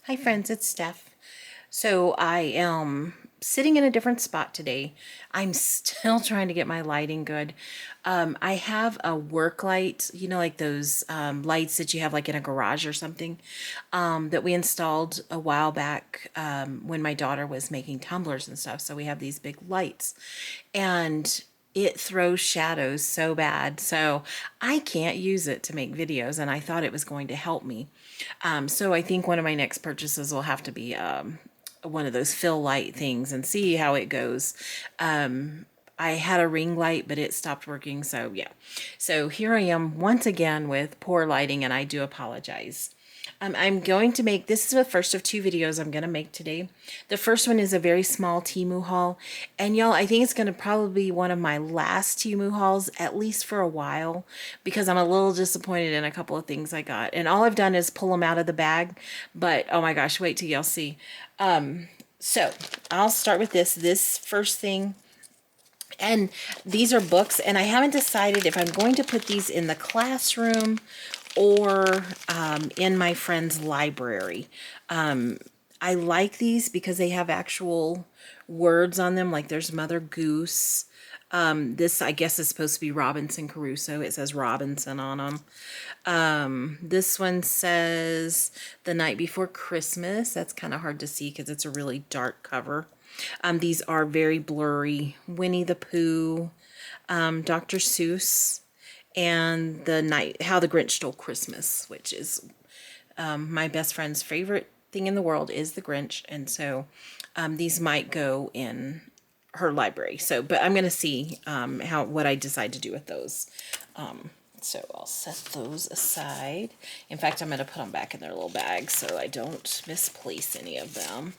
Hi friends, it's Steph. So I am sitting in a different spot today. I'm still trying to get my lighting good. I have a work light, you know, like those lights that you have like in a garage or something, that we installed a while back when my daughter was making tumblers and stuff. So we have these big lights and it throws shadows so bad. So I can't use it to make videos, and I thought it was going to help me. So I think one of my next purchases will have to be one of those fill light things and see how it goes. I had a ring light, but it stopped working. So yeah. So here I am once again with poor lighting, and I do apologize. I'm going to make, this is the first of two videos I'm going to make today. The first one is a very small Temu haul. And y'all, I think it's going to probably be one of my last Temu hauls, at least for a while, because I'm a little disappointed in a couple of things I got. And all I've done is pull them out of the bag. But, oh my gosh, wait till y'all see. So, I'll start with this first thing. And these are books, and I haven't decided if I'm going to put these in the classroom or in my friend's library. I like these because they have actual words on them, like there's Mother Goose. This, I guess, is supposed to be Robinson Crusoe. It says Robinson on them. This one says The Night Before Christmas. That's kind of hard to see because it's a really dark cover. These are very blurry. Winnie the Pooh, Dr. Seuss, and How the Grinch Stole Christmas, which is my best friend's favorite thing in the world is the Grinch, and so these might go in her library. So, but I'm gonna see what I decide to do with those. So I'll set those aside. In fact, I'm gonna put them back in their little bag so I don't misplace any of them.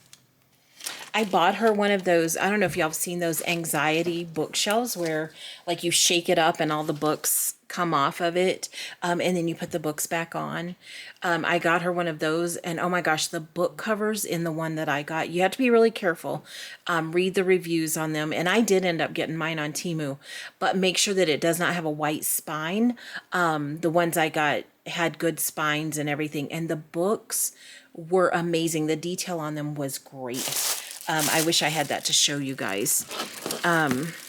I bought her one of those, I don't know if y'all have seen those anxiety bookshelves where like you shake it up and all the books come off of it, and then you put the books back on. I got her one of those, and oh my gosh, the book covers in the one that I got, you have to be really careful. Read the reviews on them, and I did end up getting mine on Temu, but make sure that it does not have a white spine. The ones I got had good spines and everything, and the books were amazing. The detail on them was great. I wish I had that to show you guys.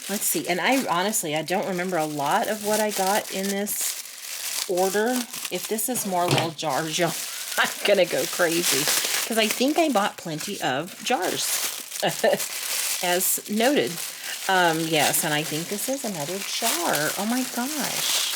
Let's see. And I honestly, I don't remember a lot of what I got in this order. If this is more little jars, y'all, I'm going to go crazy. Because I think I bought plenty of jars, as noted. Yes, and I think this is another jar. Oh my gosh.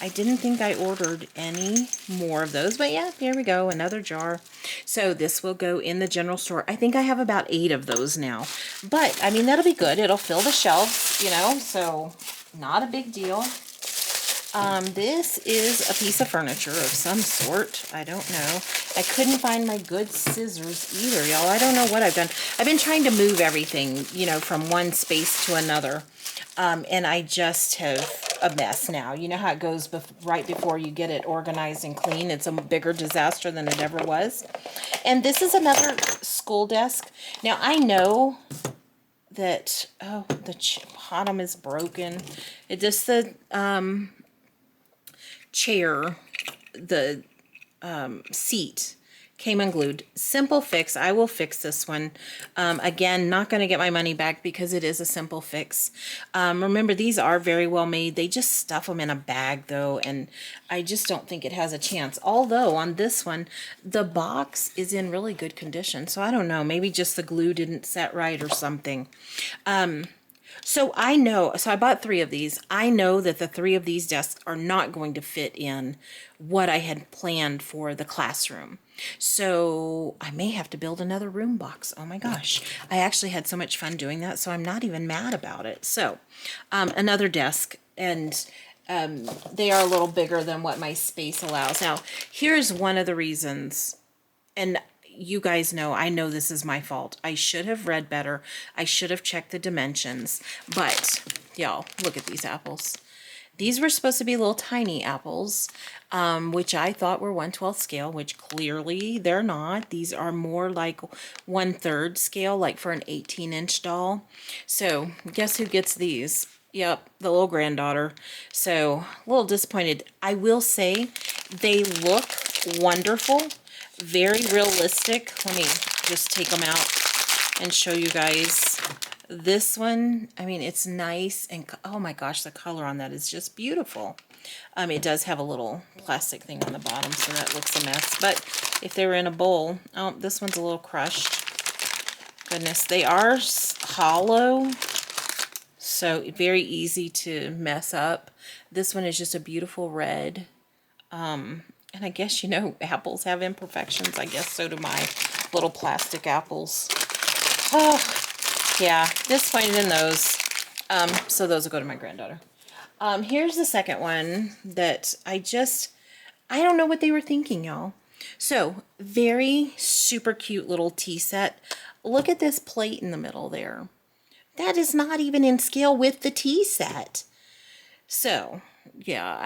I didn't think I ordered any more of those, but yeah, here we go, another jar. So this will go in the general store. I think I have about 8 of those now, but I mean, that'll be good. It'll fill the shelves, you know, so not a big deal. This is a piece of furniture of some sort. I don't know. I couldn't find my good scissors either, y'all. I don't know what I've done. I've been trying to move everything, you know, from one space to another. And I just have a mess now. You know how it goes right before you get it organized and clean. It's a bigger disaster than it ever was. And this is another school desk. Now, I know that, oh, the bottom is broken. It just, the chair, the seat came unglued. Simple fix. I will fix this one. Again, not going to get my money back because it is a simple fix. Remember, these are very well made. They just stuff them in a bag though, and I just don't think it has a chance. Although on this one, the box is in really good condition. So I don't know, maybe just the glue didn't set right or something. So I know, so I bought 3 of these. I know that the 3 of these desks are not going to fit in what I had planned for the classroom. So I may have to build another room box. Oh my gosh. I actually had so much fun doing that, so I'm not even mad about it. So another desk, and they are a little bigger than what my space allows. Now, here's one of the reasons, and you guys know, I know this is my fault. I should have read better. I should have checked the dimensions. But, y'all, look at these apples. These were supposed to be little tiny apples, which I thought were 1/12 scale, which clearly they're not. These are more like 1/3 scale, like for an 18-inch doll. So, guess who gets these? Yep, the little granddaughter. So, a little disappointed. I will say they look wonderful. very realistic. Let me just take them out and show you guys. This one, I mean, it's nice, and oh my gosh, the color on that is just beautiful. It does have a little plastic thing on the bottom, so that looks a mess. But if they were in a bowl, oh, this one's a little crushed. Goodness, they are hollow, so very easy to mess up. This one is just a beautiful red. And I guess, you know, apples have imperfections. I guess so do my little plastic apples. Oh, yeah, disappointed in those. So those will go to my granddaughter. Here's the second one that I don't know what they were thinking, y'all. So, very super cute little tea set. Look at this plate in the middle there. That is not even in scale with the tea set. So, yeah,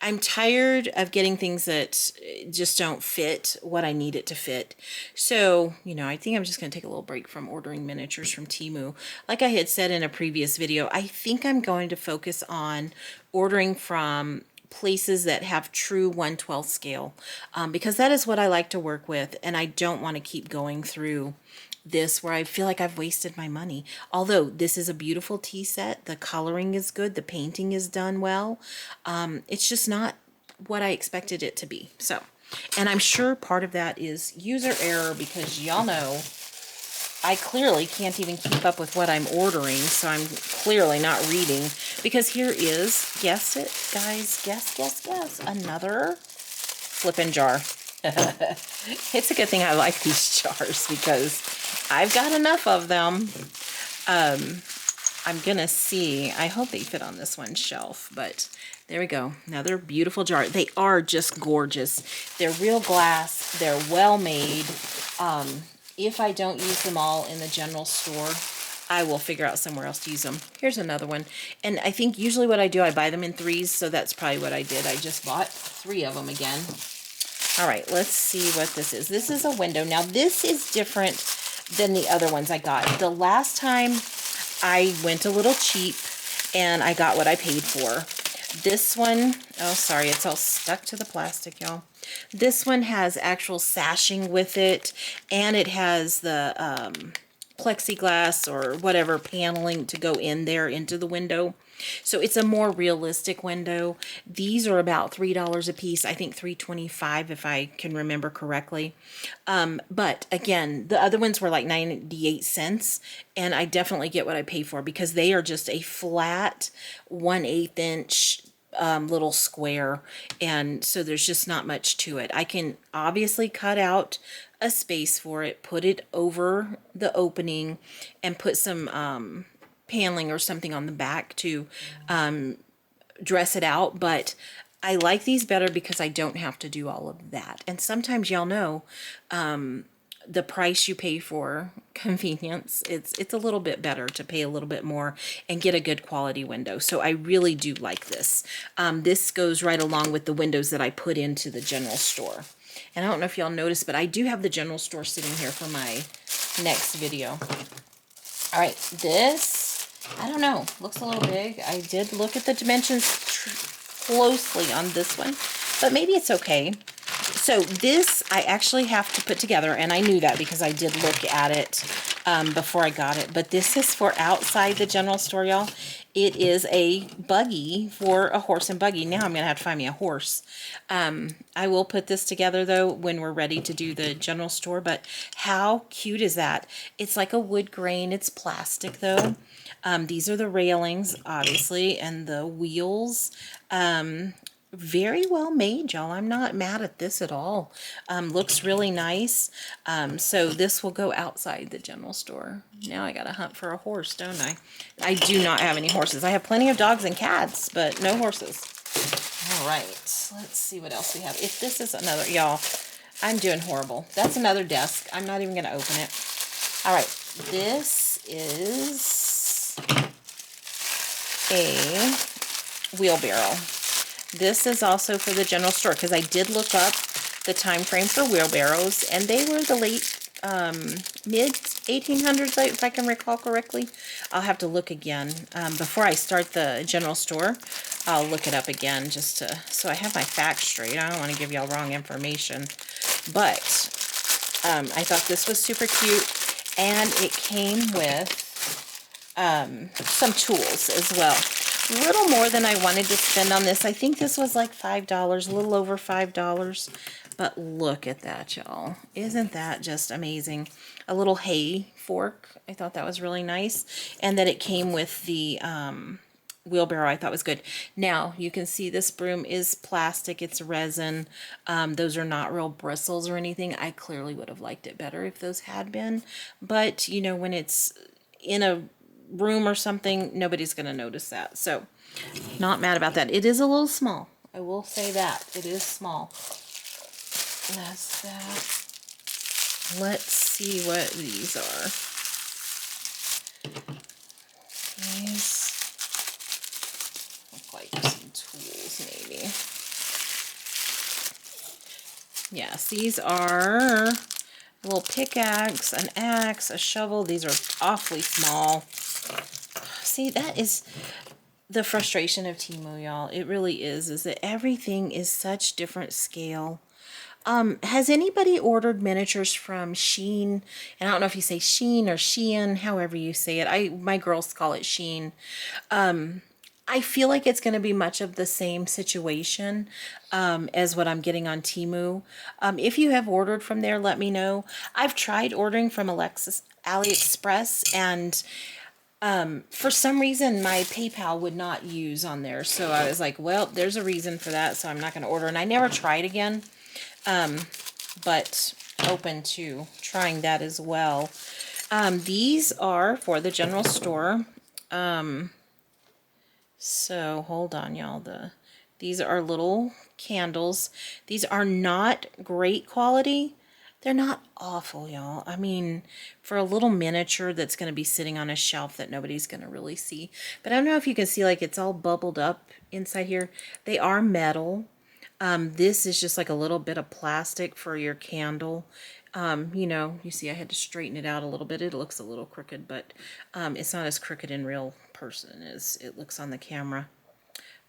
I'm tired of getting things that just don't fit what I need it to fit. So, you know, I think I'm just going to take a little break from ordering miniatures from Temu. Like I had said in a previous video, I think I'm going to focus on ordering from places that have true 1/12 scale, because that is what I like to work with, and I don't want to keep going through this where I feel like I've wasted my money. Although this is a beautiful tea set, the coloring is good, the painting is done well, it's just not what I expected it to be. So, and I'm sure part of that is user error, because y'all know I clearly can't even keep up with what I'm ordering, so I'm clearly not reading. Because here is, guess it, guys, guess, another flippin' jar. It's a good thing I like these jars, because I've got enough of them. I'm gonna see, I hope they fit on this one shelf, but there we go. Another beautiful jar. They are just gorgeous. They're real glass, they're well made. If I don't use them all in the general store, I will figure out somewhere else to use them. Here's another one. And I think usually what I do, I buy them in threes, so that's probably what I did. I just bought 3 of them again. All right, let's see what this is. This is a window. Now, this is different than the other ones I got. The last time I went a little cheap, and I got what I paid for. This one, oh, sorry, it's all stuck to the plastic, y'all. This one has actual sashing with it, and it has the plexiglass or whatever paneling to go in there into the window. So it's a more realistic window. These are about $3 a piece. I think $3.25 if I can remember correctly. But again, the other ones were like 98 cents, and I definitely get what I pay for, because they are just a flat 1/8 inch little square, and so there's just not much to it. I can obviously cut out a space for it, put it over the opening, and put some paneling or something on the back to dress it out, but I like these better because I don't have to do all of that. And sometimes, y'all know, the price you pay for convenience, it's a little bit better to pay a little bit more and get a good quality window. So I really do like this. This goes right along with the windows that I put into the general store. And I don't know if y'all noticed, but I do have the general store sitting here for my next video. All right, this, I don't know, looks a little big. I did look at the dimensions closely on this one, but maybe it's okay. So this I actually have to put together, and I knew that because I did look at it before I got it. But this is for outside the general store, y'all. It is a buggy for a horse and buggy. Now I'm going to have to find me a horse. I will put this together, though, when we're ready to do the general store. But how cute is that? It's like a wood grain. It's plastic, though. These are the railings, obviously, and the wheels. Very well made, y'all. I'm not mad at this at all. Looks really nice. So this will go outside the general store. Now I gotta hunt for a horse, don't I? I do not have any horses. I have plenty of dogs and cats, but no horses. All right, let's see what else we have. If this is another, y'all, I'm doing horrible. That's another desk. I'm not even gonna open it. All right, this is a wheelbarrow. This is also for the general store, because I did look up the time frame for wheelbarrows, and they were the late mid 1800s, if I can recall correctly. I'll have to look again before I start the general store. I'll look it up again just to, so I have my facts straight. I don't want to give y'all wrong information. But I thought this was super cute, and it came with some tools as well. A little more than I wanted to spend on this. I think this was like $5, a little over $5. But look at that, y'all. Isn't that just amazing? A little hay fork. I thought that was really nice. And that it came with the wheelbarrow, I thought was good. Now, you can see this broom is plastic. It's resin. Those are not real bristles or anything. I clearly would have liked it better if those had been. But, you know, when it's in a room or something, nobody's going to notice that. So, not mad about that. It is a little small. I will say that. It is small. That's that. Let's see what these are. These look like some tools, maybe. Yes, these are a little pickaxe, an axe, a shovel. These are awfully small. See, that is the frustration of Temu, y'all. It really is that everything is such different scale. Has anybody ordered miniatures from Shein? And I don't know if you say Shein or Shein, however you say it. My girls call it Shein. I feel like it's going to be much of the same situation as what I'm getting on Temu. If you have ordered from there, let me know. I've tried ordering from AliExpress, and for some reason my PayPal would not use on there. So I was like, well, there's a reason for that, so I'm not going to order. And I never tried again, but open to trying that as well. These are for the general store. So hold on, y'all. These are little candles. These are not great quality. They're not awful, y'all. I mean, for a little miniature that's going to be sitting on a shelf that nobody's going to really see. But I don't know if you can see, like, it's all bubbled up inside here. They are metal. This is just like a little bit of plastic for your candle. You know, you see I had to straighten it out a little bit. It looks a little crooked, but it's not as crooked in real person as it looks on the camera.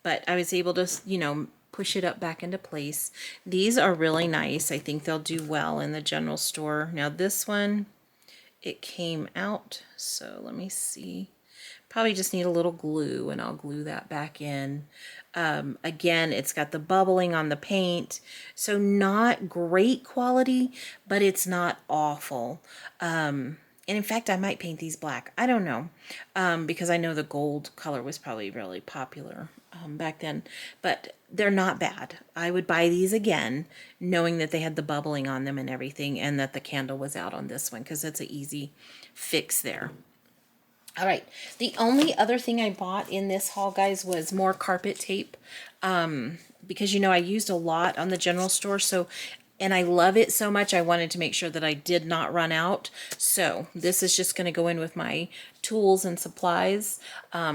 But I was able to, you know, push it up back into place. These are really nice. I think they'll do well in the general store. Now this one, it came out, so let me see. Probably just need a little glue, and I'll glue that back in. Again, it's got the bubbling on the paint, so not great quality, but it's not awful. And in fact, I might paint these black. I don't know, because I know the gold color was probably really popular back then, but they're not bad. I would buy these again, knowing that they had the bubbling on them and everything, and that the candle was out on this one, because it's an easy fix there. All right, the only other thing I bought in this haul, guys, was more carpet tape, because, you know, I used a lot on the general store, so, and I love it so much, I wanted to make sure that I did not run out. So this is just going to go in with my tools and supplies,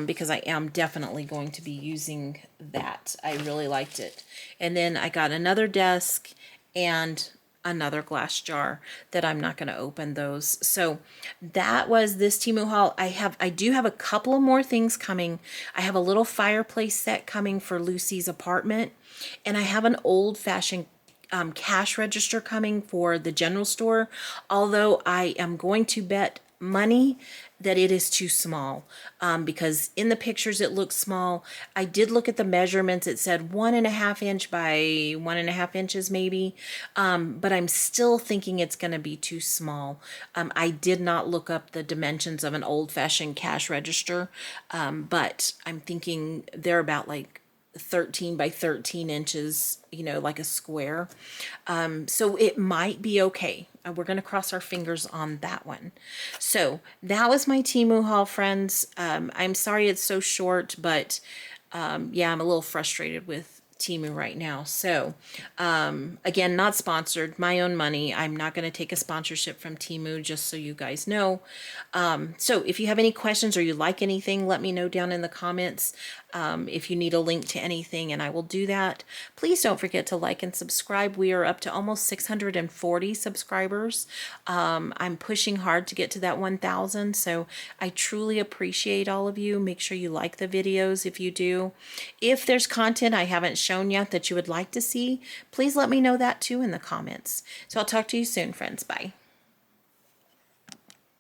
because I am definitely going to be using that. I really liked it. And then I got another desk and another glass jar that I'm not going to open those. So that was this Temu haul. I do have a couple of more things coming. I have a little fireplace set coming for Lucy's apartment, and I have an old-fashioned cash register coming for the general store, although I am going to bet money that it is too small, because in the pictures it looks small. I did look at the measurements. It said 1.5 inch by 1.5 inches maybe, but I'm still thinking it's going to be too small. I did not look up the dimensions of an old-fashioned cash register, but I'm thinking they're about like 13 by 13 inches, you know, like a square. So it might be okay. We're going to cross our fingers on that one. So that was my Temu haul, friends. I'm sorry it's so short, but yeah, I'm a little frustrated with Temu right now. So again, not sponsored, my own money. I'm not going to take a sponsorship from Temu, just so you guys know. So if you have any questions or you like anything, let me know down in the comments. If you need a link to anything, and I will do that. Please don't forget to like and subscribe. We are up to almost 640 subscribers. I'm pushing hard to get to that 1,000, so I truly appreciate all of you. Make sure you like the videos if you do. If there's content I haven't shown shown yet that you would like to see, please let me know that too in the comments. So I'll talk to you soon, friends. Bye.